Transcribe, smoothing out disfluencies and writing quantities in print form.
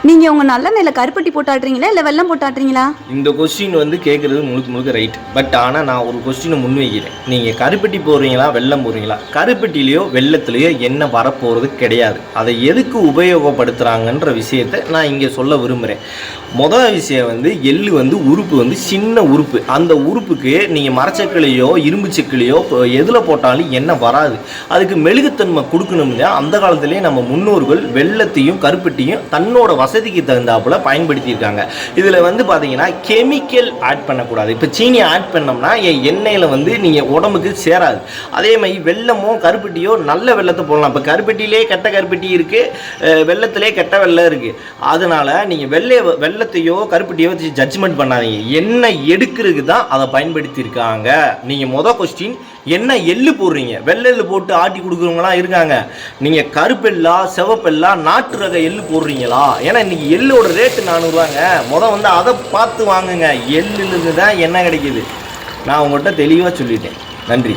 நீங்க உங்க நல்லெண்ணெயில கருப்பட்டி போட்டாடுறீங்களா இல்ல வெல்லம் போட்டாடுறீங்களா? இந்த கொஸ்டின் வந்து கேட்குறது முழுக்க ரைட். பட் ஆனால் நான் ஒரு கொஸ்டினை முன்வைக்கிறேன். நீங்கள் கருப்பட்டி போடுறீங்களா வெல்லம் போடுறீங்களா? கருப்பட்டிலேயோ வெல்லத்துலேயோ எண்ணெய் வரப்போகிறது கிடையாது. அதை எதுக்கு உபயோகப்படுத்துகிறாங்கன்ற விஷயத்தை நான் இங்கே சொல்ல விரும்புகிறேன். மொதல் விஷயம் வந்து எள்ளு வந்து உறுப்பு வந்து சின்ன உறுப்பு. அந்த உறுப்புக்கு நீங்கள் மரச்சக்கிலையோ இரும்பு சக்கிலையோ எதில் போட்டாலும் எண்ணெய் வராது. அதுக்கு மெழுகுத்தன்மை கொடுக்கணும்னா அந்த காலத்திலேயே நம்ம முன்னோர்கள் வெல்லத்தையும் கருப்பட்டியும் தன்னோட வசதிக்கு தகுந்தாப்புல பயன்படுத்தியிருக்காங்க. இதில் வந்து பார்த்தீங்கன்னா கெமிக்கல் ஆட் பண்ணக்கூடாது. இப்போ சீனி ஆட் பண்ணோம்னா எண்ணெயில் வந்து நீங்கள் உடம்புக்கு சேராது. அதே மாதிரி வெல்லமோ கருப்பட்டியோ நல்ல வெல்லத்தை போடலாம். இப்போ கருப்பட்டியிலே கெட்ட கருப்பட்டி இருக்குது, வெல்லத்திலே கெட்ட வெல்லம் இருக்குது. அதனால் நீங்கள் வெல்லத்தையோ கருப்பட்டியோ வச்சு ஜட்ஜ்மெண்ட் பண்ணாதீங்க. எண்ணெய் எடுக்கிறதுக்கு தான் அதை பயன்படுத்தியிருக்காங்க. நீங்கள் மொதல் கொஸ்டின் என்ன எள்ளு போடுறீங்க, வெள்ளை எள்ளு போட்டு ஆட்டி கொடுக்குறவங்களாம் இருக்காங்க. நீங்கள் கருப்பெல்லா சிவப்பெல்லா நாட்டு ரக எள்ளு போடுறீங்களா? ஏன்னா இன்றைக்கி எள்ளோட ரேட்டு 400 ரூபாங்க. வந்து அதை பார்த்து வாங்குங்க. எள்ளுலேருந்து தான் எண்ணெய் கிடைக்கிது. நான் உங்கள்கிட்ட தெளிவாக சொல்லிட்டேன். நன்றி.